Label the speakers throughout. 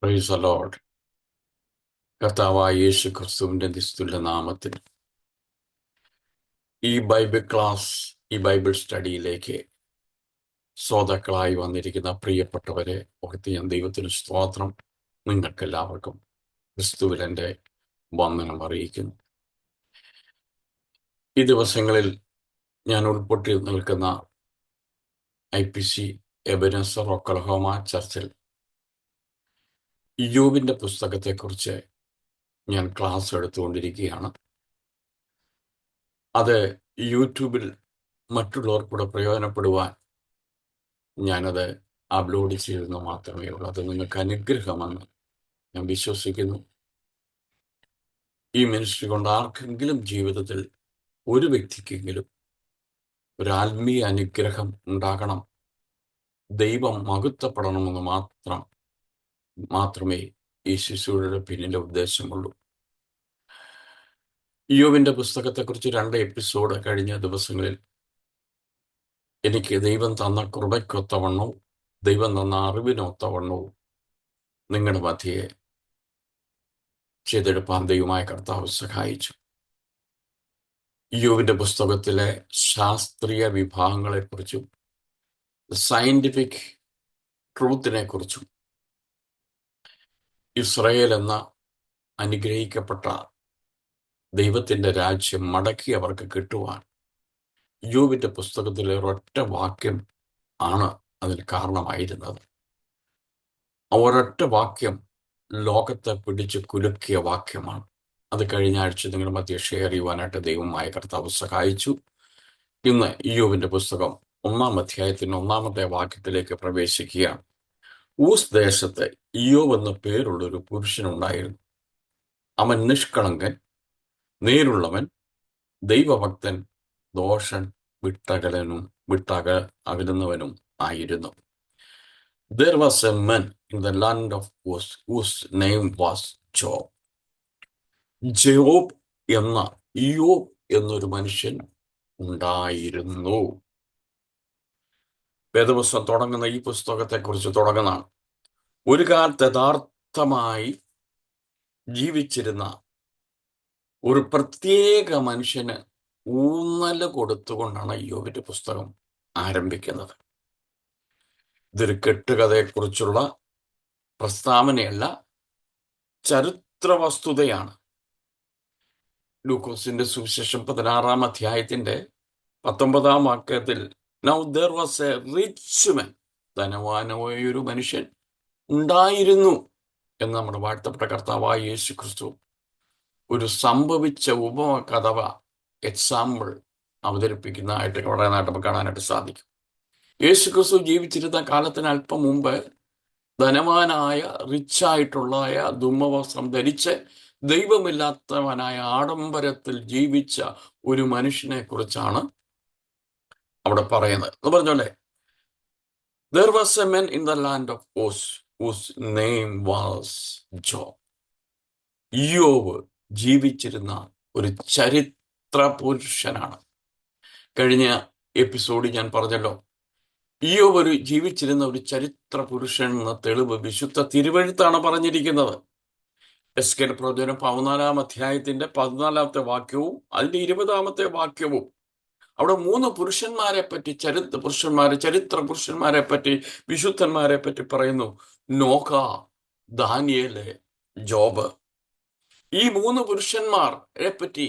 Speaker 1: Praise the Lord. കർത്താവായ യേശു ക്രിസ്തുവിന്റെ നിസ്തുല്യ നാമത്തിൽ ഈ ബൈബിൾ സ്റ്റഡിയിലേക്ക് ശ്രോതാക്കളായി വന്നിരിക്കുന്ന പ്രിയപ്പെട്ടവരെ ഓർത്ത് ഞാൻ ദൈവത്തിന് സ്തോത്രം. നിങ്ങൾക്കെല്ലാവർക്കും ക്രിസ്തുവിൽ എൻ്റെ വന്ദനം അറിയിക്കുന്നു. ഈ ദിവസങ്ങളിൽ ഞാൻ ഉൾപ്പെട്ടി നിൽക്കുന്ന IPC എബനേസർ ഒക്ലഹോമ ചർച്ചിൽ ഇയ്യോബിന്റെ പുസ്തകത്തെക്കുറിച്ച് ഞാൻ ക്ലാസ് എടുത്തുകൊണ്ടിരിക്കുകയാണ്. അത് യൂട്യൂബിൽ മറ്റുള്ളവർക്കൂടെ പ്രയോജനപ്പെടുവാൻ ഞാനത് അപ്ലോഡ് ചെയ്തെന്ന് മാത്രമേ ഉള്ളൂ. അത് നിങ്ങൾക്ക് അനുഗ്രഹമെന്ന് ഞാൻ വിശ്വസിക്കുന്നു. ഈ മിനിസ്ട്രി കൊണ്ട് ആർക്കെങ്കിലും ജീവിതത്തിൽ ഒരു വ്യക്തിക്കെങ്കിലും ഒരു ആത്മീയ അനുഗ്രഹം ഉണ്ടാകണം, ദൈവം മഹത്വപ്പെടണമെന്ന് മാത്രമേ ഈ ശിശുവിന്റെ പിന്നിലെ ഉദ്ദേശമുള്ളൂ. ഇയ്യോബിന്റെ പുസ്തകത്തെക്കുറിച്ച് 2 എപ്പിസോഡ് കഴിഞ്ഞ ദിവസങ്ങളിൽ എനിക്ക് ദൈവം തന്ന കൃപയ്ക്കൊത്തവണ്ണവും ദൈവം തന്ന അറിവിനൊത്തവണ്ണവും നിങ്ങളുടെ മധ്യയെ ചെയ്തെടുപ്പാൻ ദൈവമായ കർത്താവ് സഹായിച്ചു. ഇയ്യോബിന്റെ പുസ്തകത്തിലെ ശാസ്ത്രീയ വിഭാഗങ്ങളെക്കുറിച്ചും സയന്റിഫിക് ട്രൂത്തിനെ കുറിച്ചും ഇസ്രായേൽ എന്ന അനുഗ്രഹിക്കപ്പെട്ട ദൈവത്തിന്റെ രാജ്യം മടക്കി അവർക്ക് കിട്ടുവാൻ ഇയ്യോബിന്റെ പുസ്തകത്തിലെ ഒരൊറ്റ വാക്യം ആണ് അതിന് കാരണമായിരുന്നത്. ആ ഒരൊറ്റ വാക്യം ലോകത്തെ പിടിച്ച് കുലുക്കിയ വാക്യമാണ്. അത് കഴിഞ്ഞ ആഴ്ച നിങ്ങളുടെ മധ്യ ഷെയർ ചെയ്യുവാനായിട്ട് ദൈവമായ കർത്താവ് സഹായിച്ചു. ഇന്ന് ഇയ്യോബിന്റെ പുസ്തകം 1-ാം അധ്യായത്തിന് 1-ാമത്തെ വാക്യത്തിലേക്ക് പ്രവേശിക്കുകയാണ്. ഊസ് ദേശത്ത് ഇയ്യോബ് എന്ന പേരുള്ളൊരു പുരുഷനുണ്ടായിരുന്നു. അവൻ നിഷ്കളങ്കൻ, നേരുള്ളവൻ, ദൈവഭക്തൻ, ദോഷൻ അകലുന്നവനും ആയിരുന്നു. There was a man in the land of Uz whose name was Job. Job എന്ന ഇയ്യോബ് എന്നൊരു മനുഷ്യൻ ഉണ്ടായിരുന്നു. വേദപുസ്തകം തുടങ്ങുന്ന ഈ പുസ്തകത്തെക്കുറിച്ച് തുടങ്ങുന്നതാണ്. ഒരു കാലത്ത് യഥാർത്ഥമായി ജീവിച്ചിരുന്ന ഒരു പ്രത്യേക മനുഷ്യന് ഊന്നല് കൊടുത്തുകൊണ്ടാണ് ഇയ്യോബിന്റെ പുസ്തകം ആരംഭിക്കുന്നത്. ഇതൊരു കെട്ടുകഥയെക്കുറിച്ചുള്ള പ്രസ്താവനയല്ല, ചരിത്ര വസ്തുതയാണ്. ലൂക്കോസിന്റെ സുവിശേഷം 16-ാം അധ്യായത്തിന്റെ 19-ാം വാക്യത്തിൽ Now there was a rich man, ധനവാനായ ഒരു മനുഷ്യൻ ഉണ്ടായിരുന്നു എന്ന് നമ്മുടെ വാഴ്ത്തപ്പെട്ട കർത്താവായ യേശു ക്രിസ്തു ഒരു സംഭവിച്ച ഉപമ കഥ എക്സാമ്പിൾ അവതരിപ്പിക്കുന്നതായിട്ട് വളരെ നമുക്ക് കാണാനായിട്ട് സാധിക്കും. യേശു ക്രിസ്തു ജീവിച്ചിരുന്ന കാലത്തിന് അല്പം മുമ്പ് ധനവാനായ റിച്ചായിട്ടുള്ള ധൂമവസ്ത്രം ധരിച്ച് ദൈവമില്ലാത്തവനായ ആഡംബരത്തിൽ ജീവിച്ച ഒരു മനുഷ്യനെ കുറിച്ചാണ് അവിടെ പറയുന്നത്. എന്ന് പറഞ്ഞോലെ, there was a man in the land of Uz whose name was Job. ഇയ്യോബ് ജീവിച്ചിരുന്ന ഒരു ചരിത്ര പുരുഷനാണ്. കഴിഞ്ഞ എപ്പിസോഡിൽ ഞാൻ പറഞ്ഞല്ലോ, ഇയ്യോബ് ജീവിച്ചിരുന്ന ഒരു ചരിത്ര പുരുഷൻ എന്ന തെളിവ് വിശുദ്ധ തിരുവെഴുത്താണ് പറഞ്ഞിരിക്കുന്നത്. എസ്കേൽ പ്രവചനം 14-ാം അധ്യായത്തിന്റെ 14-ാമത്തെ വാക്യവും അതിന്റെ 20-ാമത്തെ വാക്യവും അവിടെ 3 പുരുഷന്മാരെ പറ്റി, ചരിത്ര പുരുഷന്മാരെ പറ്റി, വിശുദ്ധന്മാരെ പറ്റി പറയുന്നു. Noah, Daniel, job. ഈ 3 പുരുഷന്മാരെ പറ്റി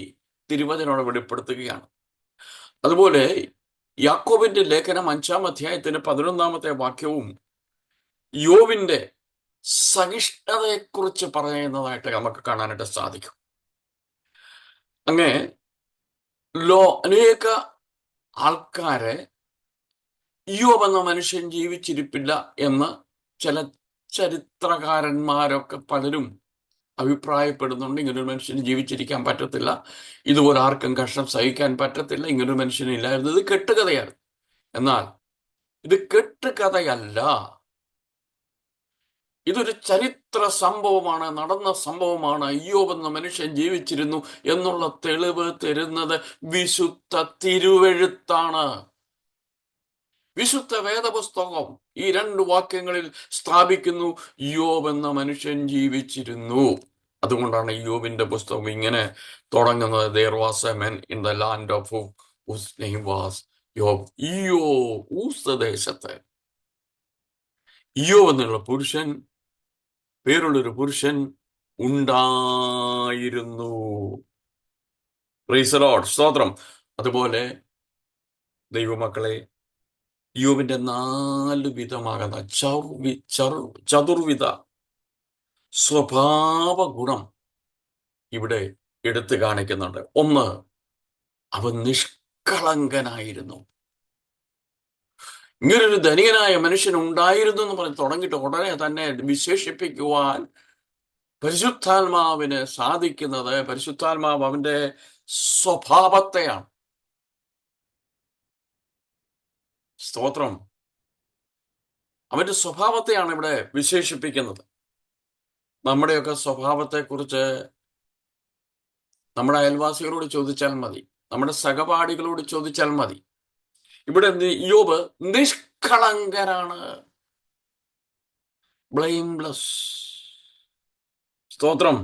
Speaker 1: തിരുവചനം വെളിപ്പെടുത്തുകയാണ്. അതുപോലെ യാക്കോബിന്റെ ലേഖനം 5-ാം അധ്യായത്തിന്റെ 11-ാമത്തെ വാക്യവും യോബിന്റെ സഹിഷ്ണുതയെക്കുറിച്ച് പറയുന്നതായിട്ട് നമുക്ക് കാണാനായിട്ട് സാധിക്കും. അങ്ങനെ അനേക ആൾക്കാരെ ഇയ്യോബ് എന്ന മനുഷ്യൻ ജീവിച്ചിരിപ്പില്ല എന്ന് ചില ചരിത്രകാരന്മാരൊക്കെ പലരും അഭിപ്രായപ്പെടുന്നുണ്ട്. ഇങ്ങനൊരു മനുഷ്യന് ജീവിച്ചിരിക്കാൻ പറ്റത്തില്ല, ഇതുപോലെ ആർക്കും കഷ്ടം സഹിക്കാൻ പറ്റത്തില്ല, ഇങ്ങനൊരു മനുഷ്യനില്ലായിരുന്നു. ഇത് കെട്ടുകഥയായിരുന്നു. എന്നാൽ ഇത് കെട്ടുകഥയല്ല, ഇതൊരു ചരിത്ര സംഭവമാണ്, നടന്ന സംഭവമാണ്. ഇയ്യോബ് എന്ന മനുഷ്യൻ ജീവിച്ചിരുന്നു എന്നുള്ള തെളിവ് തരുന്നത് വിശുദ്ധ തിരുവെഴുത്താണ്. വിശുദ്ധ വേദപുസ്തകം ഈ രണ്ട് വാക്യങ്ങളിൽ സ്ഥാപിക്കുന്നു: യോബ് എന്ന മനുഷ്യൻ ജീവിച്ചിരുന്നു. അതുകൊണ്ടാണ് യോബിന്റെ പുസ്തകം ഇങ്ങനെ തുടങ്ങുന്നത്: there was a man in the land of whose name was യോബ്. ഊസദേശത്ത് യോബ് എന്നുള്ള പുരുഷൻ, പേരുള്ളൊരു പുരുഷൻ ഉണ്ടായിരുന്നു. പ്രൈസ് ദി ലോർഡ്, സ്തോത്രം. അതുപോലെ ദൈവമക്കളെ, യോബിന്റെ 4 വിധമാകുന്ന ചതുർവിധ സ്വഭാവ ഗുണം ഇവിടെ എടുത്തു കാണിക്കുന്നുണ്ട്. ഒന്ന്, അവൻ നിഷ്കളങ്കനായിരുന്നു. ഇങ്ങനൊരു ധനികനായ മനുഷ്യൻ ഉണ്ടായിരുന്നു എന്ന് പറഞ്ഞ് തുടങ്ങിയിട്ട് ഉടനെ തന്നെ വിശേഷിപ്പിക്കുവാൻ പരിശുദ്ധാത്മാവിന് സാധിക്കുന്നത്, പരിശുദ്ധാത്മാവ് അവന്റെ സ്വഭാവത്തെയാണ്. സ്തോത്രം. അവന്റെ സ്വഭാവത്തെയാണ് ഇവിടെ വിശേഷിപ്പിക്കുന്നത്. നമ്മുടെയൊക്കെ സ്വഭാവത്തെക്കുറിച്ച് നമ്മുടെ അയൽവാസികളോട് ചോദിച്ചാൽ മതി, നമ്മുടെ സഹപാഠികളോട് ചോദിച്ചാൽ മതി. ഇവിടെ യോബ് നിഷ്കളങ്കനാണ്, ബ്ലെയിംലെസ്. സ്തോത്രം.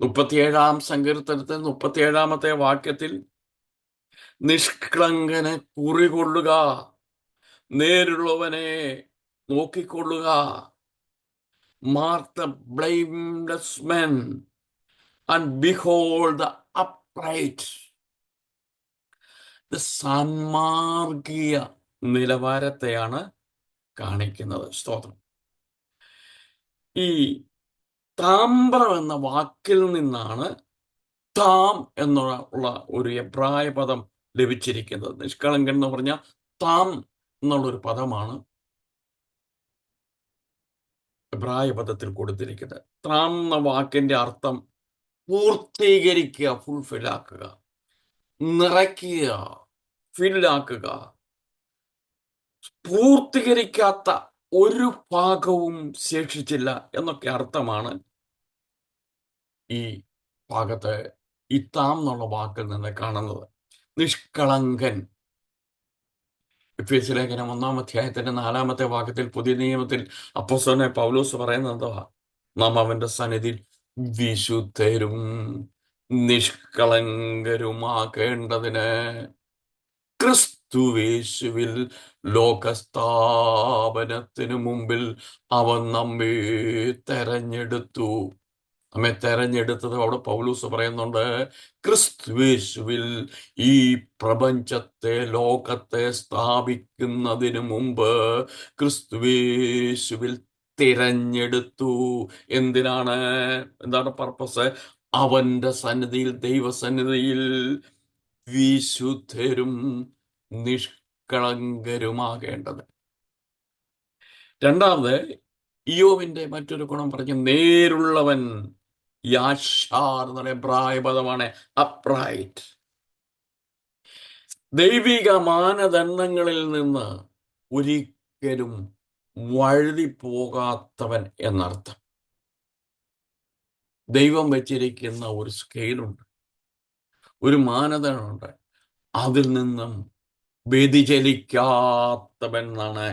Speaker 1: 37-ാം സങ്കീർത്തനത്തിൽ 37-ാമത്തെ വാക്യത്തിൽ നിഷ്കളങ്കനെ കുറികൊള്ളുക, നേരുള്ളവനെ നോക്കിക്കൊള്ളുക. Mark the blameless men and behold the upright. ഇത് സാൻമാർഗീയ നിലവാരത്തെയാണ് കാണിക്കുന്നത്. സ്തോത്രം. ഈ താമ്രം എന്ന വാക്കിൽ നിന്നാണ് താം എന്നുള്ള ഒരു എബ്രായ പദം ലഭിച്ചിരിക്കുന്നത്. നിഷ്കളങ്കൻ എന്ന് പറഞ്ഞാൽ താം എന്നുള്ളൊരു പദമാണ് എബ്രായ പദത്തിൽ കൊടുത്തിരിക്കുന്നത്. താം എന്ന വാക്കിന്റെ അർത്ഥം പൂർത്തീകരിക്കുക, ഫുൾഫില്ലാക്കുക, നിറയ്ക്കുക, ഫില്ലാക്കുക. പൂർത്തീകരിക്കാത്ത ഒരു ഭാഗവും ശേഷിച്ചില്ല എന്നൊക്കെ അർത്ഥമാണ് ഈ ഭാഗത്ത് ഈ താം എന്നുള്ള വാക്കിൽ നിന്ന് കാണുന്നത്. നിഷ്കളങ്കൻ. എഫേസ്യ ലേഖനം 1-ാം അധ്യായത്തിന്റെ 4-ാമത്തെ വാക്യത്തിൽ പുതിയ നിയമത്തിൽ അപ്പോസ്തലനായ പൗലോസ് പറയുന്നത് എന്തുവാ? നാം അവന്റെ സന്നിധിയിൽ വിശുദ്ധരും നിഷ്കളങ്കരുമാകേണ്ടതിന് ക്രിസ്തുവേശുവിൽ ലോകസ്ഥാപനത്തിനു മുമ്പിൽ അവൻ നമ്മെ തെരഞ്ഞെടുത്തു. നമ്മെ തെരഞ്ഞെടുത്തത് അവിടെ പൗലോസ് പറയുന്നുണ്ട്. ക്രിസ്തുവേശുവിൽ ഈ പ്രപഞ്ചത്തെ, ലോകത്തെ സ്ഥാപിക്കുന്നതിന് മുമ്പ് ക്രിസ്തുവേശുവിൽ തിരഞ്ഞെടുത്തു. എന്തിനാണ്? എന്താണ് പർപ്പസ്? അവന്റെ സന്നിധിയിൽ, ദൈവസന്നിധിയിൽ വിശുദ്ധരും നിഷ്കളങ്കരുമാകേണ്ടത്. രണ്ടാമത്, ഇയ്യോബിന്റെ മറ്റൊരു ഗുണം പറഞ്ഞ് നേരുള്ളവൻ. യാഷാർ എന്ന എബ്രായ പദമാണ് അപ്രൈറ്റ്. ദൈവിക മാനദണ്ഡങ്ങളിൽ നിന്ന് ഒരിക്കലും വഴുതി പോകാത്തവൻ എന്നർത്ഥം. ദൈവം വെച്ചിരിക്കുന്ന ഒരു സ്കെയിലുണ്ട്, ഒരു മാനദണ്ഡമുണ്ട്. അതിൽ നിന്നും വ്യതിചലിക്കാത്തവൻ എന്നാണ്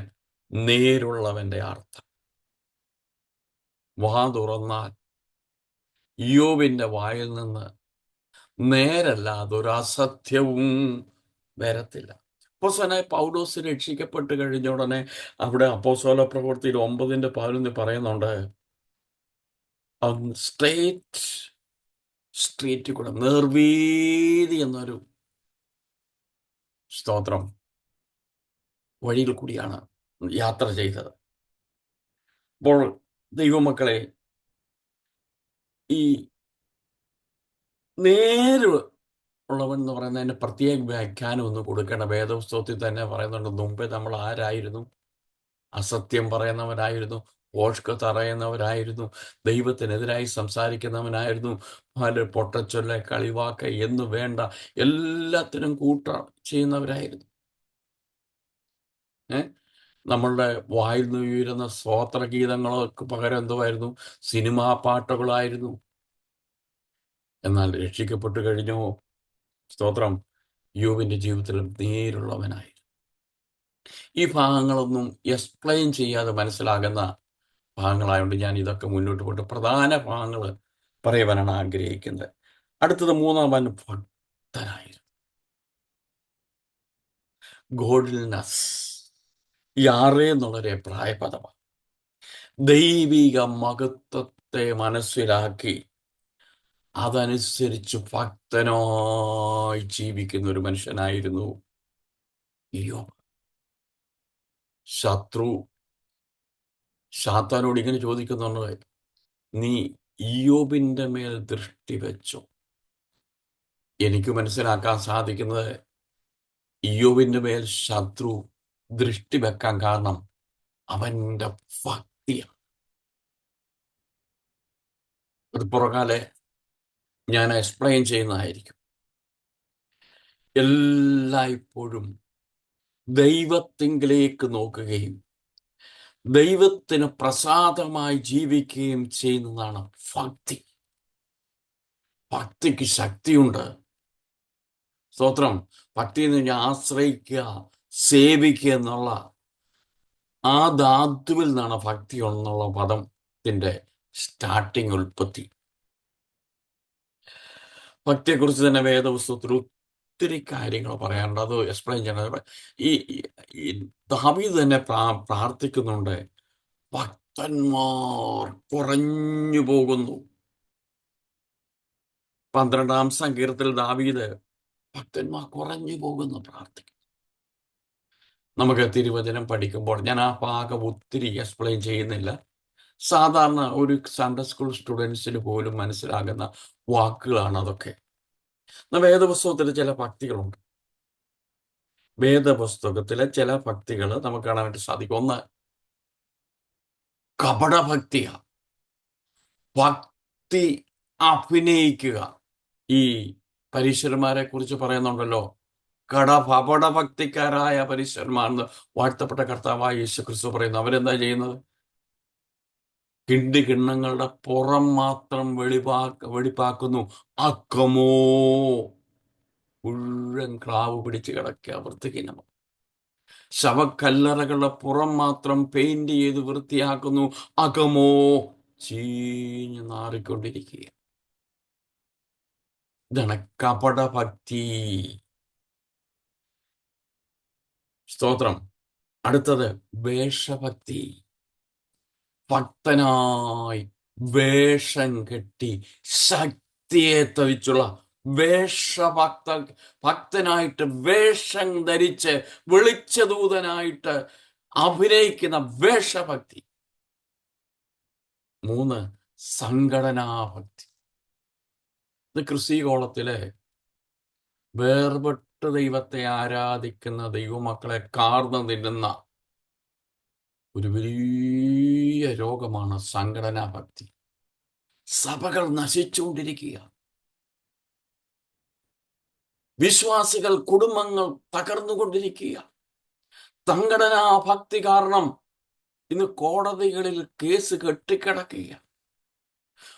Speaker 1: നേരുള്ളവന്റെ അർത്ഥം. വാ തുറന്നാൽ ഇയ്യോബിന്റെ വായിൽ നിന്ന് നേരല്ലാതെ ഒരു അസത്യവും വരത്തില്ല. അപ്പോസ്തലനായ പൗലോസ് രക്ഷിക്കപ്പെട്ട് കഴിഞ്ഞ ഉടനെ അവിടെ അപ്പോസ്തല പ്രവൃത്തിയിൽ 9:11 പറയുന്നുണ്ട്, സ്ട്രീറ്റ് കൂടെ, നേർവീതി എന്നൊരു സ്തോത്രം വഴിയിൽ കൂടിയാണ് യാത്ര ചെയ്തത്. അപ്പോൾ ദൈവമക്കളെ, ഈ നേര് ഉള്ളവൻ എന്ന് പറയുന്നതിന് പ്രത്യേക വ്യാഖ്യാനം ഒന്ന് കൊടുക്കേണ്ട. വേദപുസ്തകത്തിൽ തന്നെ പറയുന്നുണ്ട്, മുമ്പേ നമ്മൾ ആരായിരുന്നു? അസത്യം പറയുന്നവരായിരുന്നു, പോഷ്ക തറയുന്നവരായിരുന്നു, ദൈവത്തിനെതിരായി സംസാരിക്കുന്നവനായിരുന്നു, പല പൊട്ടച്ചൊല്ല, കളിവാക്ക എന്ന് വേണ്ട എല്ലാത്തിനും ചെയ്യുന്നവരായിരുന്നു. നമ്മളുടെ വായിൽ നിന്ന് ഉയരുന്ന സ്തോത്രഗീതങ്ങൾക്ക് പകരം എന്തുവായിരുന്നു? സിനിമാ പാട്ടുകളായിരുന്നു. എന്നാൽ രക്ഷിക്കപ്പെട്ടു കഴിഞ്ഞോ? സ്തോത്രം. യോബിന്റെ ജീവിതത്തിൽ നേരുള്ളവനായി. ഈ ഭാഗങ്ങളൊന്നും എക്സ്പ്ലെയിൻ ചെയ്യാതെ മനസ്സിലാകുന്ന ഭാഗങ്ങളായതുകൊണ്ട് ഞാൻ ഇതൊക്കെ മുന്നോട്ട് പോയിട്ട് പ്രധാന ഭാഗങ്ങൾ പറയുവാനാണ് ആഗ്രഹിക്കുന്നത്. അടുത്തത് മൂന്നാമൻ ഭക്തനായിരുന്നു. ഗോഡ്ലിനെസ് ഈ 6 എന്നുള്ളൊരു പ്രായപദമാണ്. ദൈവിക മഹത്വത്തെ മനസ്സിലാക്കി അതനുസരിച്ച് ഭക്തനായി ജീവിക്കുന്ന ഒരു മനുഷ്യനായിരുന്നു ഇയ്യോബ്. ശത്രു സാത്താനോട് ഇങ്ങനെ ചോദിക്കുന്നുണ്ട്, നീ ഇയ്യോബിന്റെ മേൽ ദൃഷ്ടി വെച്ചോ? എനിക്ക് മനസ്സിലാക്കാൻ സാധിക്കുന്നത് ഇയ്യോബിന്റെ മേൽ ശത്രു ദൃഷ്ടി വെക്കാൻ കാരണം അവന്റെ ഭക്തിയാണ്. അത് പുറകാലെ ഞാൻ എക്സ്പ്ലെയിൻ ചെയ്യുന്നതായിരിക്കും. എല്ലായ്പ്പോഴും ദൈവത്തിങ്കിലേക്ക് നോക്കുകയും ദൈവത്തിന് പ്രസാദമായി ജീവിക്കുകയും ചെയ്യുന്നതാണ് ഭക്തി. ഭക്തിക്ക് ശക്തിയുണ്ട്. സ്തോത്രം. ഭക്തി എന്ന് പറഞ്ഞാൽ ആശ്രയിക്കുക, സേവിക്കുക എന്നുള്ള ആ ധാതുവിൽ നിന്നാണ് ഭക്തി എന്നുള്ള പദത്തിന്റെ സ്റ്റാർട്ടിങ്, ഉൽപ്പത്തി. ഭക്തിയെക്കുറിച്ച് തന്നെ വേദപുസ്തകത്തിൽ ഒത്തിരി കാര്യങ്ങൾ പറയാനുണ്ട്. അത് എക്സ്പ്ലെയിൻ ചെയ്യണത് ഈ ഈ ദാവീദ് തന്നെ പ്രാർത്ഥിക്കുന്നുണ്ട്, ഭക്തന്മാർ കുറഞ്ഞു പോകുന്നു. 12-ാം സങ്കീർത്തനത്തിൽ ദാവീദ് ഭക്തന്മാർ കുറഞ്ഞു പോകുന്നു പ്രാർത്ഥിക്കും. നമുക്ക് തിരുവചനം പഠിക്കുമ്പോൾ ഞാൻ ആ ഭാഗം ഒത്തിരി എക്സ്പ്ലെയിൻ ചെയ്യുന്നില്ല. സാധാരണ ഒരു സൺഡേ സ്കൂൾ സ്റ്റുഡൻസിന് പോലും മനസ്സിലാകുന്ന വാക്കുകളാണ് അതൊക്കെ. വേദപുസ്തകത്തിൽ ചില ഭക്തികളുണ്ട്. വേദപുസ്തകത്തിലെ ചില ഭക്തികൾ നമുക്ക് കാണാൻ വേണ്ടി സാധിക്കും. ഒന്ന് കപടഭക്തിയാണ്. ഭക്തി അഭിനയിക്കുക. ഈ പരീശന്മാരെ കുറിച്ച് പറയുന്നുണ്ടല്ലോ, കപടഭക്തിക്കാരായ പരീശന്മാരെന്ന് വാഴ്ത്തപ്പെട്ട കർത്താവായ യേശു ക്രിസ്തു പറയുന്നു. അവരെന്താ ചെയ്യുന്നത്? കിണ്ണങ്ങളുടെ പുറം മാത്രം വെളിപ്പാക്കുന്നു, അക്കമോ മുഴുവൻ ക്ലാവ് പിടിച്ച് കിടക്കുക, വൃത്തിഹീനമാണ്. ശവക്കല്ലറകളുടെ പുറം മാത്രം പെയിന്റ് ചെയ്ത് വൃത്തിയാക്കുന്നു, അകമോ ചീഞ്ഞു നാറിക്കൊണ്ടിരിക്കുക. ഇതാണ് കപടഭക്തി. സ്തോത്രം. അടുത്തത് വേഷഭക്തി. ഭക്തനായി വേഷം കെട്ടി ശക്തിയെ തവിച്ചുള്ള ഭക്തനായിട്ട് വേഷം ധരിച്ച് വെളിച്ചദൂതനായിട്ട് അഭിനയിക്കുന്ന വേഷഭക്തി. 3 സംഘടനാഭക്തി. ഇത് ക്രിസ്തീകോളത്തിലെ വേർപെട്ട ദൈവത്തെ ആരാധിക്കുന്ന ദൈവമക്കളെ കാർന്നു തിന്നുന്ന ഒരു വലിയ രോഗമാണ് സംഘടനാഭക്തി. സഭകൾ നശിച്ചുകൊണ്ടിരിക്കുക. വിശ്വാസികൾ, കുടുംബങ്ങൾ തകർന്നുകൊണ്ടിരിക്കുക. സംഘടനാഭക്തി കാരണം ഇന്ന് കോടതികളിൽ കേസ് കെട്ടിക്കിടക്കുക.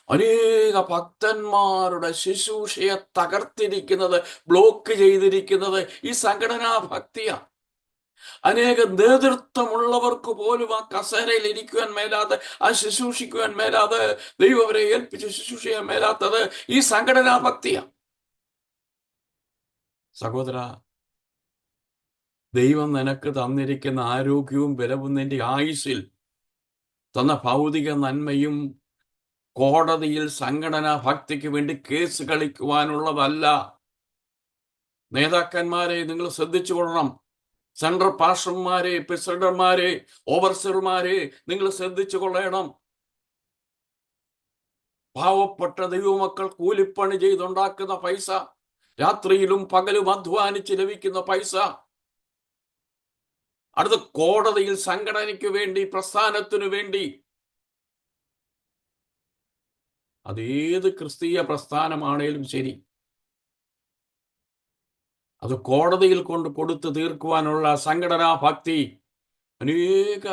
Speaker 1: അനേക ഭക്തന്മാരുടെ ശുശ്രൂഷയെ തകർത്തിരിക്കുന്നത്, ബ്ലോക്ക് ചെയ്തിരിക്കുന്നത് ഈ സംഘടനാഭക്തിയാണ്. അനേക നേതൃത്വമുള്ളവർക്ക് പോലും ആ കസേരയിൽ ഇരിക്കുവാൻ മേലാതെ, ആ ശുശ്രൂഷിക്കുവാൻ മേലാതെ, ദൈവം അവരെ ഏൽപ്പിച്ച് ശുശ്രൂഷിക്കാൻ മേലാത്തത് ഈ സംഘടനാഭക്തിയാണ്. സഹോദര, ദൈവം നിനക്ക് തന്നിരിക്കുന്ന ആരോഗ്യവും ബലവും നിന്റെ ആയുസ്സിൽ തന്ന ഭൗതിക നന്മയും കോടതിയിൽ സംഘടനാ ഭക്തിക്ക് വേണ്ടി കേസ് കളിക്കുവാനുള്ളതല്ല. നേതാക്കന്മാരെ നിങ്ങൾ ശ്രദ്ധിച്ചു കൊള്ളണം. സെൻട്രൽ പാസ്റ്റർമാരെ, പ്രസിഡന്റുമാരെ, ഓവർസിയർമാരെ നിങ്ങൾ ശ്രദ്ധിച്ചു കൊള്ളണം. പാവപ്പെട്ട ദൈവമക്കൾ കൂലിപ്പണി ചെയ്തുണ്ടാക്കുന്ന പൈസ, രാത്രിയിലും പകലും അധ്വാനിച്ച് ലഭിക്കുന്ന പൈസ, അടുത്ത കോടതിയിൽ സംഘടനയ്ക്ക് വേണ്ടി, പ്രസ്ഥാനത്തിനു വേണ്ടി, അതേത് ക്രിസ്തീയ പ്രസ്ഥാനമാണേലും ശരി, അത് കോടതിയിൽ കൊടുത്തു തീർക്കുവാനുള്ള സംഘടനാ ഭക്തി. അനേക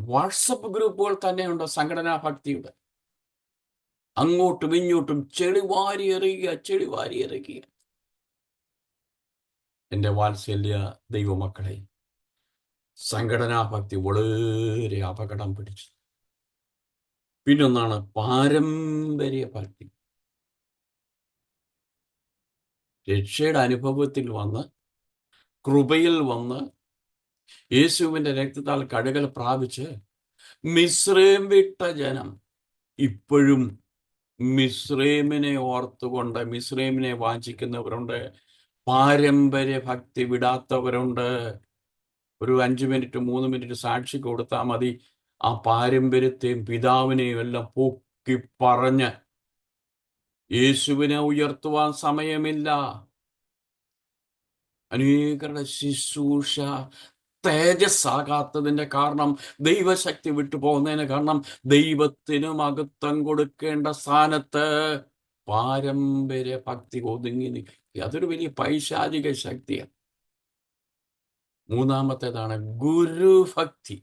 Speaker 1: വാട്സപ്പ് ഗ്രൂപ്പുകൾ തന്നെയുണ്ട് സംഘടനാ ഭക്തിയുടെ. അങ്ങോട്ടും ഇങ്ങോട്ടും ചെളി വാരി എറിയുക. എൻ്റെ വാത്സല്യ ദൈവമക്കളെ, സംഘടനാ ഭക്തി വളരെ അപകടം പിടിച്ചു. പിന്നൊന്നാണ് പാരമ്പര്യ ഭക്തി. രക്ഷയുടെ അനുഭവത്തിൽ വന്ന്, കൃപയിൽ വന്ന്, യേശുവിൻ്റെ രക്തത്താൽ കഴുകൽ പ്രാപിച്ച് മിസ്രൈം വിട്ട ജനം ഇപ്പോഴും മിസ്രൈമിനെ ഓർത്തുകൊണ്ട് മിസ്രൈമിനെ വാഞ്ചിക്കുന്നവരുണ്ട്. പാരമ്പര്യ ഭക്തി വിടാത്തവരുണ്ട്. ഒരു 5 മിനിറ്റ് 3 മിനിറ്റ് സാക്ഷി കൊടുത്താൽ മതി, ആ പാരമ്പര്യത്തെയും പിതാവിനെയും എല്ലാം പൊക്കി പറഞ്ഞ് യേശുവിനെ ഉയർത്തുവാൻ സമയമില്ല. അനേകരുടെ ശുശ്രൂഷ തേജസ്സാകാത്തതിൻ്റെ കാരണം, ദൈവശക്തി വിട്ടുപോകുന്നതിന് കാരണം, ദൈവത്തിന് മഹത്വം കൊടുക്കേണ്ട സ്ഥാനത്ത് പാരമ്പര്യ ഭക്തി ഒതുങ്ങി നിൽക്കുക. അതൊരു വലിയ പൈശാചിക ശക്തിയാണ്. മൂന്നാമത്തേതാണ് ഗുരുഭക്തി.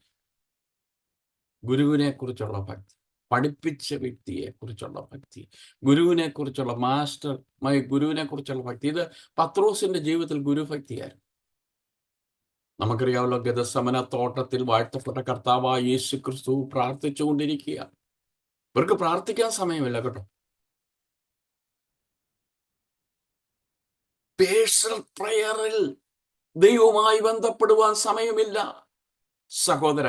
Speaker 1: ഗുരുവിനെ കുറിച്ചുള്ള ഭക്തി, പഠിപ്പിച്ച വ്യക്തിയെ കുറിച്ചുള്ള ഭക്തി, ഗുരുവിനെ കുറിച്ചുള്ള ഗുരുവിനെ കുറിച്ചുള്ള ഭക്തി. ഇത് പത്രോസിന്റെ ജീവിതത്തിൽ ഗുരുഭക്തിയായിരുന്നു. നമുക്കറിയാമല്ലോ, ഗെത്സമന തോട്ടത്തിൽ വാഴ്ത്തപ്പെട്ട കർത്താവായ യേശു ക്രിസ്തു പ്രാർത്ഥിച്ചുകൊണ്ടിരിക്കുക. ഇവർക്ക് പ്രാർത്ഥിക്കാൻ സമയമില്ല കേട്ടോ. പേഴ്സണൽ പ്രയറിൽ ദൈവവുമായി ബന്ധപ്പെടുവാൻ സമയമില്ല. സഹോദര,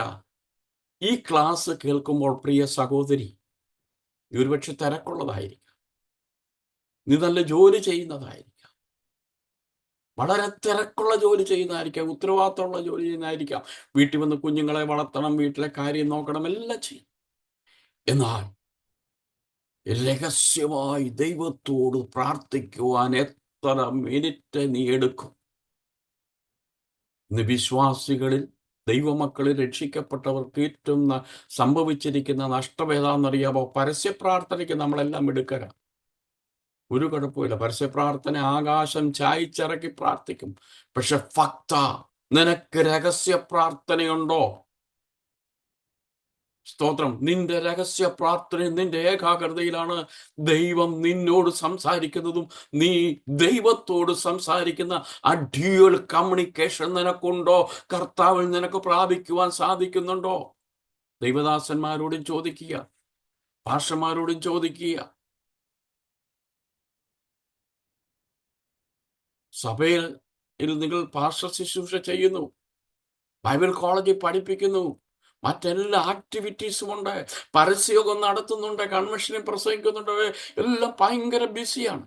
Speaker 1: ഈ ക്ലാസ് കേൾക്കുമ്പോൾ പ്രിയ സഹോദരി, ഒരുപക്ഷെ തിരക്കുള്ളതായിരിക്കാം, നീ നല്ല ജോലി ചെയ്യുന്നതായിരിക്കാം, വളരെ തിരക്കുള്ള ജോലി ചെയ്യുന്നതായിരിക്കാം, ഉത്തരവാദിത്തമുള്ള ജോലി ചെയ്യുന്നതായിരിക്കാം, വീട്ടിൽ വന്ന് കുഞ്ഞുങ്ങളെ വളർത്തണം, വീട്ടിലെ കാര്യം നോക്കണം, എല്ലാം ചെയ്യും. എന്നാൽ രഹസ്യമായി ദൈവത്തോട് പ്രാർത്ഥിക്കുവാൻ എത്ര മിനിറ്റ് നീ എടുക്കും? ഇന്ന് വിശ്വാസികളിൽ, ദൈവമക്കളിൽ, രക്ഷിക്കപ്പെട്ടവർക്ക് ഏറ്റവും സംഭവിച്ചിരിക്കുന്ന നഷ്ടമേതാണെന്നറിയാമോ? പരസ്യ പ്രാർത്ഥനയ്ക്ക് നമ്മളെല്ലാം എടുക്കുക, ഒരു കുഴപ്പമില്ല. പരസ്യ പ്രാർത്ഥന ആകാശം ചായച്ചിറക്കി പ്രാർത്ഥിക്കും. പക്ഷെ ഭക്ത, നിനക്ക് രഹസ്യ പ്രാർത്ഥനയുണ്ടോ? സ്തോത്രം. നിന്റെ രഹസ്യ പ്രാർത്ഥന, നിന്റെ ഏകാഗ്രതയിലാണ് ദൈവം നിന്നോട് സംസാരിക്കുന്നതും നീ ദൈവത്തോട് സംസാരിക്കുന്ന ആ ഡ്യുവൽ കമ്മ്യൂണിക്കേഷൻ നിനക്കുണ്ടോ? കർത്താവിൽ നിനക്ക് പ്രാപിക്കുവാൻ സാധിക്കുന്നുണ്ടോ? ദൈവദാസന്മാരോടും ചോദിക്കുക, പാസ്റ്റർമാരോടും ചോദിക്കുക. സഭയിൽ നിങ്ങൾ പാസ്റ്റർ ശുശ്രൂഷ ചെയ്യുന്നു, ബൈബിൾ കോളേജിൽ പഠിപ്പിക്കുന്നു, മറ്റെല്ലാ ആക്ടിവിറ്റീസും ഉണ്ട്, പരസ്യമൊക്കെ നടത്തുന്നുണ്ട്, കൺവെൻഷനിൽ പ്രസംഗിക്കുന്നുണ്ട്, എല്ലാം ഭയങ്കര ബിസിയാണ്.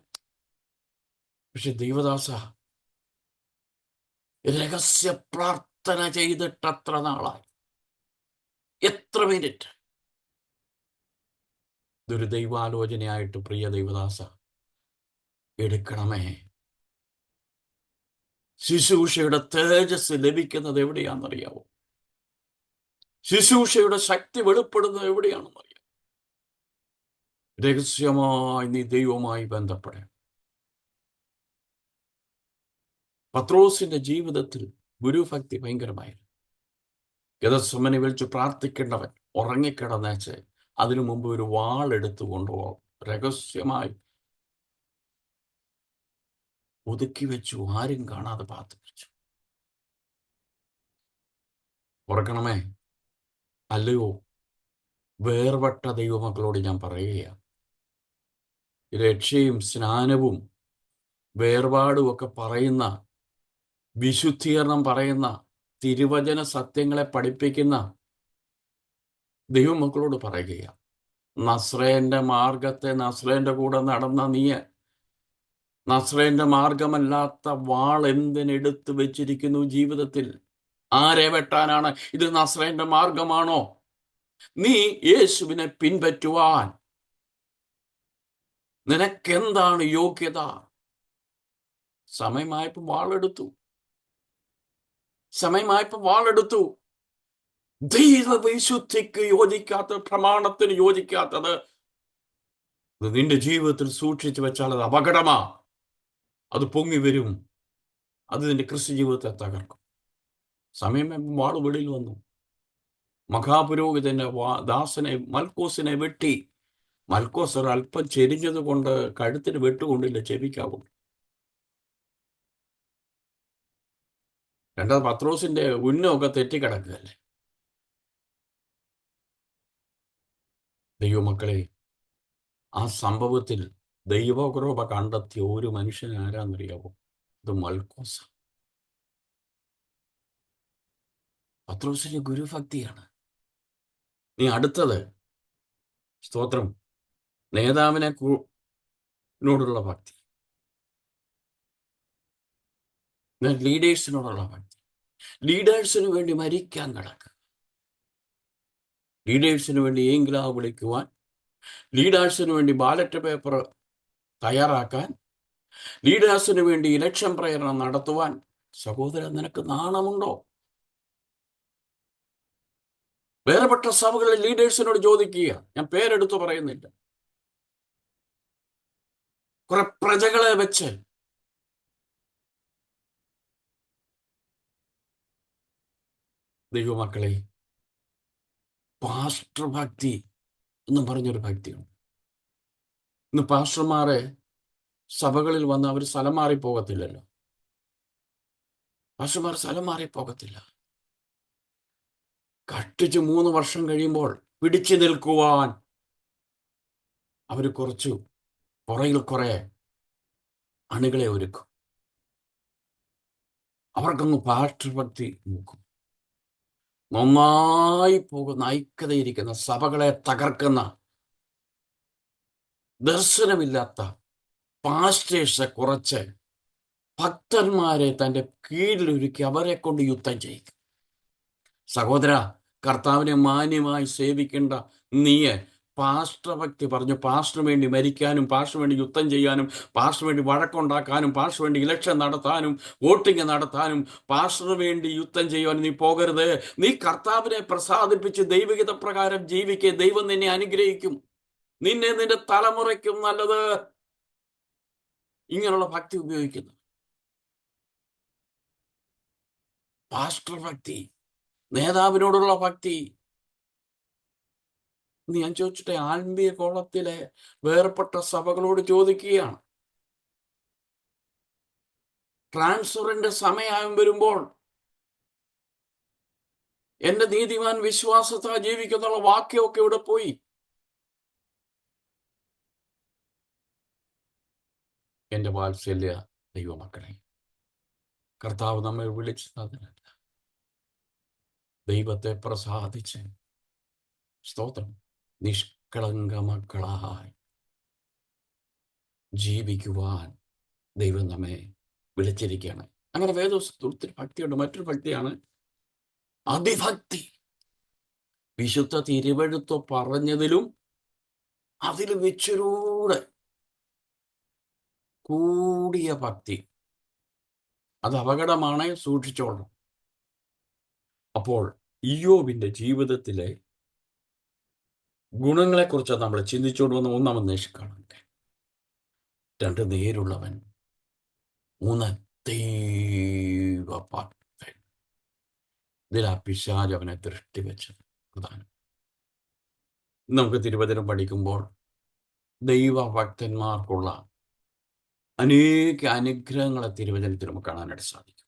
Speaker 1: പക്ഷെ ദൈവദാസ, രഹസ്യ പ്രാർത്ഥന ചെയ്തിട്ട് എത്ര നാളായി? എത്ര മിനിറ്റ്? ഇതൊരു ദൈവാലോചനയായിട്ട് പ്രിയ ദൈവദാസ എടുക്കണമേ. ശുശ്രൂഷയുടെ തേജസ് ലഭിക്കുന്നത് എവിടെയാണെന്നറിയാവോ? ശുശ്രൂഷയുടെ ശക്തി വെളിപ്പെടുന്നത് എവിടെയാണെന്നറിയാം? രഹസ്യമായി നീ ദൈവവുമായി ബന്ധപ്പെടണം. പത്രോസിന്റെ ജീവിതത്തിൽ ഗുരുഭക്തി ഭയങ്കരമായിരുന്നു. ഗെത്സമനെ വിളിച്ച് പ്രാർത്ഥിക്കേണ്ടവൻ ഉറങ്ങിക്കിടന്നേച്ച് അതിനു മുമ്പ് ഒരു വാളെടുത്തു കൊണ്ടുപോകും. രഹസ്യമായി ഒതുക്കി വെച്ചു, ആരും കാണാതെ പാത്തു വെച്ചു. ഓർക്കണമേ, അല്ലയോ വേർപെട്ട ദൈവമക്കളോട് ഞാൻ പറയുകയാണ്, രക്ഷയും സ്നാനവും വേർപാടും ഒക്കെ പറയുന്ന, വിശുദ്ധീകരണം പറയുന്ന, തിരുവചന സത്യങ്ങളെ പഠിപ്പിക്കുന്ന ദൈവമക്കളോട് പറയുകയാണ്, നസ്രേന്റെ മാർഗത്തെ, നസ്രേന്റെ കൂടെ നടന്ന നീ നസ്രേന്റെ മാർഗമല്ലാത്ത വാൾ എന്തിനെടുത്ത് വെച്ചിരിക്കുന്നു ജീവിതത്തിൽ? ആരെ വെട്ടാനാണ്? ഇത് നസ്രേന്റെ മാർഗമാണോ? നീ യേശുവിനെ പിൻപറ്റുവാൻ നിനക്കെന്താണ് യോഗ്യത? സമയമായപ്പോൾ വാളെടുത്തു. ദൈവവിശുദ്ധിക്ക് യോജിക്കാത്ത, പ്രമാണത്തിന് യോജിക്കാത്തത് നിന്റെ ജീവിതത്തിൽ സൂക്ഷിച്ചു വെച്ചാൽ അത് അപകടമാ. അത് പൊങ്ങി വരും, അത് നിന്റെ ക്രിസ്തു ജീവിതത്തെ തകർക്കും. സമയം വാള് വെളിയിൽ വന്നു. മഹാപുരോഹിതന്റെ ദാസനെ, മൽക്കോസിനെ വെട്ടി. മൽക്കോസ് ഒരല്പം ചെരിഞ്ഞത് കൊണ്ട് കഴുത്തിന് വെട്ടുകൊണ്ടില്ല, ചെവിക്കാവുണ്ട്. രണ്ടാമത് പത്രോസിന്റെ ഉന്നമൊക്കെ തെറ്റിക്കിടക്കുകയല്ലേ. ദൈവമക്കളെ, ആ സംഭവത്തിൽ ദൈവകൃപ കണ്ടെത്തിയ ഒരു മനുഷ്യൻ ആരാന്നറിയാവോ? ഇത് മൽക്കോസ. പത്രോസിന്റെ ഗുരുഭക്തിയാണ്. നീ അടുത്തത് സ്തോത്രം, നേതാവിനോടുള്ള ഭക്തി, ലീഡേഴ്സിനോടുള്ള ഭക്തി. ലീഡേഴ്സിന് വേണ്ടി മരിക്കാൻ കിടക്കുക, ലീഡേഴ്സിന് വേണ്ടി ഏങ്കിലാവ് വിളിക്കുവാൻ, ലീഡേഴ്സിന് വേണ്ടി ബാലറ്റ് പേപ്പർ തയ്യാറാക്കാൻ, ലീഡേഴ്സിന് വേണ്ടി ഇലക്ഷൻ പ്രേരണ നടത്തുവാൻ. സഹോദരൻ, നിനക്ക് നാണമുണ്ടോ? വേറെപ്പെട്ട സഭകളിലെ ലീഡേഴ്സിനോട് ചോദിക്കുക, ഞാൻ പേരെടുത്തു പറയുന്നില്ല. കുറെ പ്രജകളെ വെച്ച് ദൈവമക്കളെ, പാസ്റ്റർ ഭക്തി എന്നും പറഞ്ഞൊരു ഭക്തിയുണ്ട്. ഇന്ന് പാസ്റ്റർമാരെ സഭകളിൽ വന്ന് അവർ സ്ഥലം മാറിപ്പോകത്തില്ലല്ലോ. പാസ്റ്റർമാർ സ്ഥലം മാറിപ്പോകത്തില്ല. കഷ്ടിച്ച് 3 വർഷം കഴിയുമ്പോൾ പിടിച്ചു നിൽക്കുവാൻ അവർ കുറച്ചു പുറകിൽ കുറെ അണികളെ ഒരുക്കും. അവർക്കൊന്ന് പാസ്റ്റർ ഭക്തി നോക്കും. നന്നായി പോകുന്ന, ഐക്യതയിരിക്കുന്ന, സഭകളെ തകർക്കുന്ന, ദർശനമില്ലാത്ത പാസ്റ്റേഴ്സ് കുറച്ച് ഭക്തന്മാരെ തൻ്റെ കീഴിലൊരുക്കി അവരെ കൊണ്ട് യുദ്ധം ചെയ്യിക്കും. സഹോദര, കർത്താവിനെ മാന്യമായി സേവിക്കേണ്ട നീ പാസ്റ്റർ ഭക്തി പറഞ്ഞു പാസ്റ്ററിന് വേണ്ടി മരിക്കാനും, പാസ്റ്ററിന് വേണ്ടി യുദ്ധം ചെയ്യാനും, പാസ്റ്ററിന് വേണ്ടി വഴക്കുണ്ടാക്കാനും, പാസ്റ്ററിന് വേണ്ടി ഇലക്ഷൻ നടത്താനും, വോട്ടിംഗ് നടത്താനും, പാസ്റ്ററിന് വേണ്ടി യുദ്ധം ചെയ്യുവാനും നീ പോകരുത്. നീ കർത്താവിനെ പ്രസാദിപ്പിച്ച് ദൈവഹിത പ്രകാരം ജീവിക്കുക. ദൈവം നിന്നെ അനുഗ്രഹിക്കും. നിന്നെ നിന്റെ തലമുറയ്ക്കും നല്ലത് ഇങ്ങനെയുള്ള ഭക്തി ഉപയോഗിക്കുന്നു. പാസ്റ്റർ ഭക്തി, നേതാവിനോടുള്ള ഭക്തി. ഞാൻ ചോദിച്ചിട്ടെ, ആത്മീയ കോളത്തിലെ വേർപെട്ട സഭകളോട് ചോദിക്കുകയാണ്, ട്രാൻസ്ഫറിന്റെ സമയം വരുമ്പോൾ എന്റെ നീതിമാൻ വിശ്വാസത്താൽ ജീവിക്കുന്നുള്ള വാക്യമൊക്കെ ഇവിടെ പോയി. എന്റെ വാത്സല്യ ദൈവമക്കളെ, കർത്താവ് നമ്മെ വിളിച്ചതിനല്ല, ദൈവത്തെ പ്രസാദിച്ച് സ്തോത്രം നിഷ്കളങ്ക മക്കളായി ജീവിക്കുവാൻ ദൈവം നമ്മെ വിളിച്ചിരിക്കുകയാണ്. അങ്ങനെ വേദപുസ്തകത്തിൽ ഒത്തിരി ഭക്തിയുണ്ട്. മറ്റൊരു ഭക്തിയാണ് അതിഭക്തി. വിശുദ്ധ തിരുവെഴുത്ത് പറഞ്ഞതിലും അതിൽ വെച്ചിലൂടെ കൂടിയ ഭക്തി. അത് അപകടമാണ്, സൂക്ഷിച്ചോളണം. അപ്പോൾ ഇയ്യോബിന്റെ ജീവിതത്തിലെ ഗുണങ്ങളെക്കുറിച്ച് നമ്മൾ ചിന്തിച്ചുകൊണ്ട് വന്ന 1-ാം കാണട്ടെ. 2, നേരുള്ളവൻ. 3, ദൈവഭക്തൻ. ഇതിലാ പിശാച് അവനെ ദൃഷ്ടി വെച്ചത് പ്രധാനം. നമുക്ക് തിരുവചനം പഠിക്കുമ്പോൾ ദൈവഭക്തന്മാർക്കുള്ള അനേക അനുഗ്രഹങ്ങളെ തിരുവചനത്തിൽ നമുക്ക് കാണാനായിട്ട് സാധിക്കും.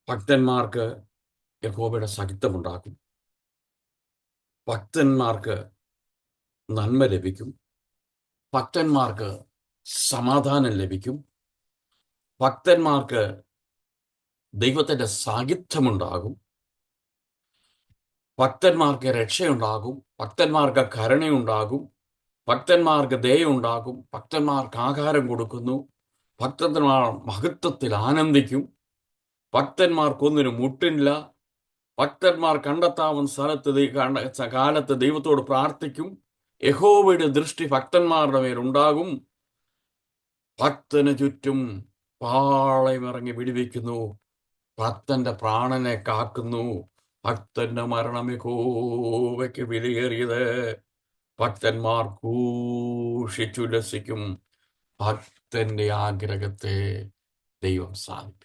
Speaker 1: ഭക്തന്മാർക്ക് യഹോവയുടെ സഹിതമുണ്ടാകും. ഭക്തന്മാർക്ക് നന്മ ലഭിക്കും. ഭക്തന്മാർക്ക് സമാധാനം ലഭിക്കും. ഭക്തന്മാർക്ക് ദൈവത്തിൻ്റെ സാന്നിധ്യമുണ്ടാകും. ഭക്തന്മാർക്ക് രക്ഷയുണ്ടാകും. ഭക്തന്മാർക്ക് കരുണയുണ്ടാകും. ഭക്തന്മാർക്ക് ദയയുണ്ടാകും. ഭക്തന്മാർക്ക് ആഹാരം കൊടുക്കുന്നു. ഭക്തന്മാർ മഹത്വത്തിൽ ആനന്ദിക്കും. ഭക്തന്മാർക്കൊന്നിനും മുട്ടില്ല. ഭക്തന്മാർ കണ്ടെത്താവുന്ന കാലത്ത് ദൈവത്തോട് പ്രാർത്ഥിക്കും. യഹോവയുടെ ദൃഷ്ടി ഭക്തന്മാരുടെ മേലുണ്ടാകും. ഭക്തന് ചുറ്റും പാളയമിറങ്ങി വിടുവിക്കുന്നു. ഭക്തന്റെ പ്രാണനെ കാക്കുന്നു. ഭക്തന്റെ മരണം യഹോവയ്ക്ക് വിലയേറിയത്. ഭക്തന്മാർ ഘോഷിച്ചുല്ലസിക്കും. ഭക്തന്റെ ആഗ്രഹത്തെ ദൈവം സാധിപ്പിക്കും.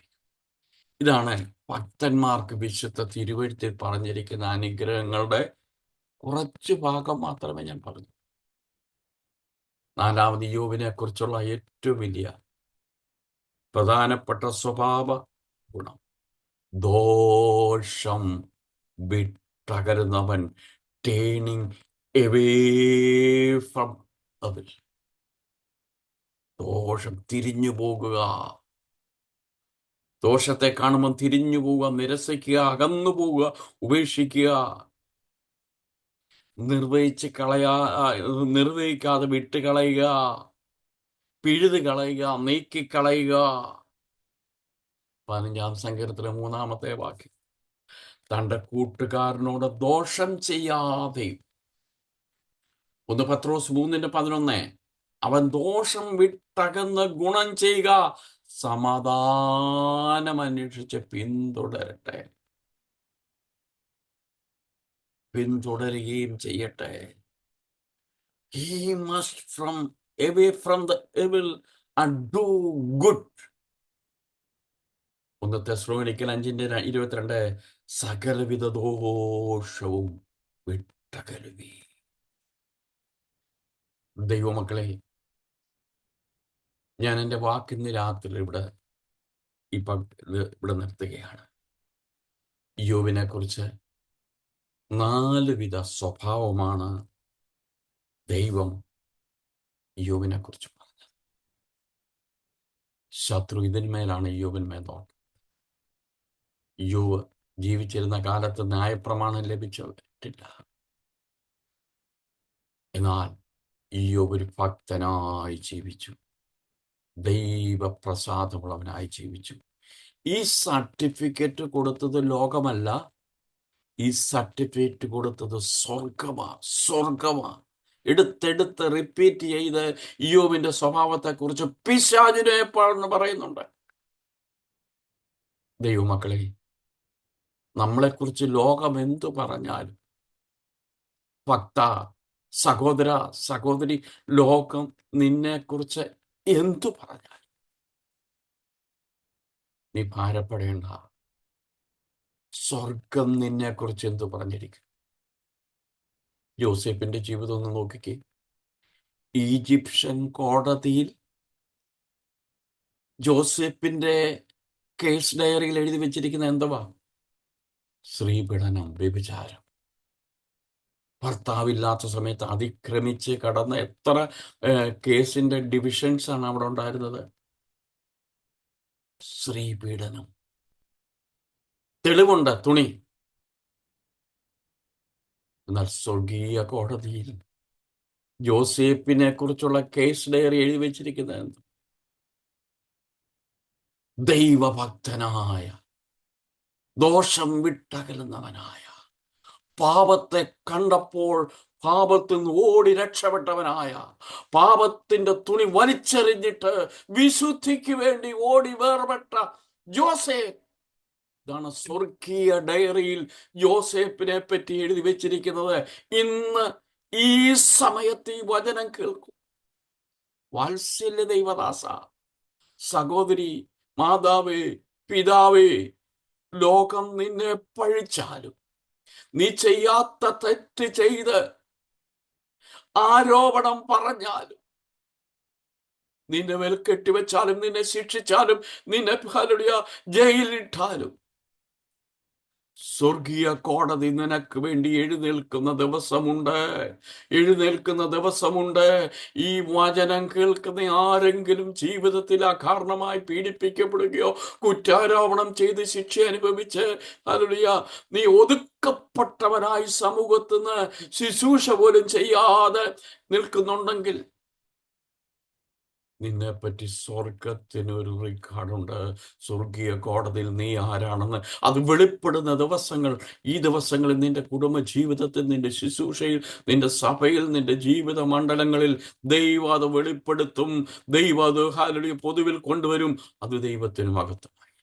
Speaker 1: ഇതാണ് ഭക്തന്മാർക്ക് വിശുദ്ധ തിരുവെഴുത്തിൽ പറഞ്ഞിരിക്കുന്ന അനുഗ്രഹങ്ങളുടെ കുറച്ച് ഭാഗം മാത്രമേ ഞാൻ പറഞ്ഞു. 4-ാമത് ഇയ്യോബിനെ കുറിച്ചുള്ള ഏറ്റവും വലിയ പ്രധാനപ്പെട്ട സ്വഭാവ ഗുണം. ദോഷം വിട്ടകരുന്നവൻ, ടേണിങ് എവേ ഫ്രം അതിൽ. ദോഷം തിരിഞ്ഞു പോകുക, ദോഷത്തെ കാണുമ്പോൾ തിരിഞ്ഞു പോവുക, നിരസിക്കുക, അകന്നു പോവുക, ഉപേക്ഷിക്കുക, നിർവഹിക്കാതെ വിട്ടുകളയുക, പിഴുത് കളയുക, നീക്കിക്കളയുക. 15-ാം സങ്കീർത്തനം 3-ാമത്തെ വാക്യം. തൻ്റെ കൂട്ടുകാരനോട് ദോഷം ചെയ്യാതെ. 1 പത്രോസ് 3:11. അവൻ ദോഷം വിട്ടകന്ന് ഗുണം ചെയ്യുക, സമാധാനം അന്വേഷിച്ച് പിന്തുടരുകയും ചെയ്യട്ടെ. He must away from the evil and do good. 1 തെസ്സലോനിക്കർ 5:22. സകലവിധ ദോഷവും വിട്ടകലുവി. ദൈവമക്കളെ, ഞാൻ എൻ്റെ വാക്കിന്ന് രാത്രി ഇവിടെ നിർത്തുകയാണ്. യോബിനെ കുറിച്ച് 4 വിധ സ്വഭാവമാണ് ദൈവം യോബിനെ കുറിച്ച് പറഞ്ഞത്. ശത്രു ഇതിന്മേലാണ് യോബിന്മേൽ നോട്ടം. യോബ് ജീവിച്ചിരുന്ന കാലത്ത് ന്യായപ്രമാണം ലഭിച്ചിട്ടില്ല. എന്നാൽ യോബ് ഒരു ഭക്തനായി ജീവിച്ചു, ദൈവപ്രസാദമുള്ളവനായി ജീവിച്ചു. ഈ സർട്ടിഫിക്കറ്റ് കൊടുത്തത് ലോകമല്ല, ഈ സർട്ടിഫിക്കറ്റ് കൊടുത്തത് സ്വർഗമാ. എടുത്തെടുത്ത് റിപ്പീറ്റ് ചെയ്ത് യോബിന്റെ സ്വഭാവത്തെക്കുറിച്ച് പിശാചിനെ പറയുന്നുണ്ട്. ദൈവമക്കളെ, നമ്മളെക്കുറിച്ച് ലോകം എന്തു പറഞ്ഞാലും, ഭക്ത, സഹോദര, സഹോദരി, ലോകം നിന്നെക്കുറിച്ച് എന്തു പറഞ്ഞാലും നീ ഭാരപ്പെടേണ്ട. സ്വർഗം നിന്നെക്കുറിച്ച് എന്തു പറഞ്ഞിരിക്കും? യോസേപ്പിന്റെ ജീവിതം ഒന്ന് നോക്കിക്കേ. ഈജിപ്ഷ്യൻ കോടതിയിൽ ജോസേപ്പിന്റെ കേസ് ഡയറിയിൽ എഴുതി വെച്ചിരിക്കുന്ന എന്തുവാ? സ്ത്രീപീഡനം, വ്യഭിചാരം. ഭർത്താവില്ലാത്ത സമയത്ത് അതിക്രമിച്ച് കടന്ന എത്ര കേസിന്റെ ഡിവിഷൻസ് ആണ് അവിടെ ഉണ്ടായിരുന്നത്? സ്ത്രീപീഡനം. തെളിവുണ്ട്, തുണി. എന്നാൽ സ്വർഗീയ കോടതിയിൽ ജോസേപ്പിനെ കുറിച്ചുള്ള കേസ് ഡയറി എഴുതി വെച്ചിരിക്കുന്നത് ദൈവഭക്തനായ, ദോഷം വിട്ടകലുന്നവനായ, പാപത്തെ കണ്ടപ്പോൾ പാപത്തിൽ നിന്ന് ഓടി രക്ഷപ്പെട്ടവനായ, പാപത്തിന്റെ തുണി വലിച്ചെറിഞ്ഞിട്ട് വിശുദ്ധിക്ക് വേണ്ടി ഓടി വേർപെട്ട ജോസേഫ്. ഇതാണ് സ്വർഗീയ ഡയറിയിൽ ജോസേപ്പിനെ പറ്റി എഴുതി വെച്ചിരിക്കുന്നത്. ഇന്ന് ഈ സമയത്ത് ഈ വചനം കേൾക്കും. വാത്സല്യ ദൈവദാസ, സഹോദരി, മാതാവേ, പിതാവേ, ലോകം നിന്നെ പഴിച്ചാലും, നീ ചെയ്യാത്ത തെറ്റ് ചെയ്ത് ആരോപണം പറഞ്ഞാലും, നിന്നെ മേൽ കെട്ടിവെച്ചാലും, നിന്നെ ശിക്ഷിച്ചാലും, നിന്നെ ജയിലിട്ടാലും, സ്വർഗീയ കോടതി നിനക്ക് വേണ്ടി എഴുന്നേൽക്കുന്ന ദിവസമുണ്ട്. ഈ വചനം കേൾക്കുന്ന ആരെങ്കിലും ജീവിതത്തിൽ അകാരണമായി പീഡിപ്പിക്കപ്പെടുകയോ കുറ്റാരോപണം ചെയ്ത് ശിക്ഷ അനുഭവിച്ച് നീ ഒതുക്കപ്പെട്ടവനായി സമൂഹത്തിന് ശുശ്രൂഷ പോലും ചെയ്യാതെ നിൽക്കുന്നുണ്ടെങ്കിൽ, നിന്നെപ്പറ്റി സ്വർഗത്തിനൊരു റെക്കോർഡുണ്ട്. സ്വർഗീയ കോടതിയിൽ നീ ആരാണെന്ന് അത് വെളിപ്പെടുന്ന ദിവസങ്ങൾ. ഈ ദിവസങ്ങളിൽ നിന്റെ കുടുംബ ജീവിതത്തിൽ, നിന്റെ ശുശ്രൂഷയിൽ, നിന്റെ സഭയിൽ, നിന്റെ ജീവിത മണ്ഡലങ്ങളിൽ ദൈവം അത് വെളിപ്പെടുത്തും. ദൈവം അത് പൊതുവിൽ കൊണ്ടുവരും. അത് ദൈവത്തിന് മഹത്വമായി.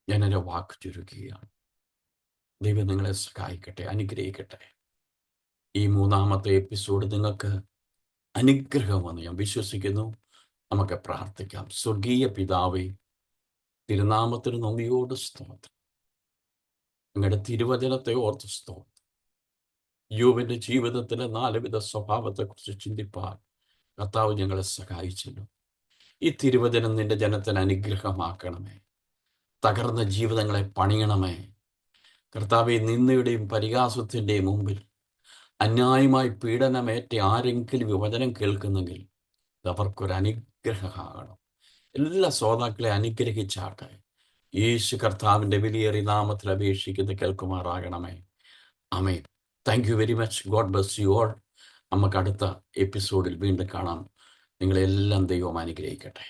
Speaker 1: ഞാൻ എൻ്റെ വാക്ക് ചുരുക്കുകയാണ്. ദൈവം നിങ്ങളെ സഹായിക്കട്ടെ, അനുഗ്രഹിക്കട്ടെ. ഈ 3-ാമത്തെ എപ്പിസോഡ് നിങ്ങൾക്ക് അനുഗ്രഹമെന്ന് ഞാൻ വിശ്വസിക്കുന്നു. നമുക്ക് പ്രാർത്ഥിക്കാം. സ്വർഗീയ പിതാവേ, തിരുനാമത്തിന് നന്ദിയോട് സ്തോത്രം. നിങ്ങളുടെ തിരുവചനത്തെ ഓർത്ത് സ്തോത്രം. യോബിന്റെ ജീവിതത്തിലെ 4 വിധ സ്വഭാവത്തെക്കുറിച്ച് ചിന്തിപ്പാൻ കർത്താവ് ഞങ്ങളെ സഹായിച്ചല്ലോ. ഈ തിരുവചനം നിന്റെ ജനത്തിന് അനുഗ്രഹമാക്കണമേ. തകർന്ന ജീവിതങ്ങളെ പണിയണമേ. കർത്താവെ, നിന്ദയുടെയും പരിഹാസത്തിൻ്റെയും മുമ്പിൽ അന്യായമായി പീഡനമേറ്റ ആരെങ്കിലും ഈ വചനം കേൾക്കുന്നെങ്കിൽ അവർക്കൊരു അനുഗ്രഹമാകണം. എല്ലാ ശ്രോതാക്കളെ അനുഗ്രഹിച്ചാട്ടെ. യേശു കർത്താവിൻ്റെ വിലയേറിയ നാമത്തിൽ അപേക്ഷിക്കുന്നത് കേൾക്കുമാറാകണമേ. ആമേൻ. Thank you very much. God bless you all. നമുക്ക് അടുത്ത എപ്പിസോഡിൽ വീണ്ടും കാണാം. നിങ്ങളെല്ലാം ദൈവം അനുഗ്രഹിക്കട്ടെ.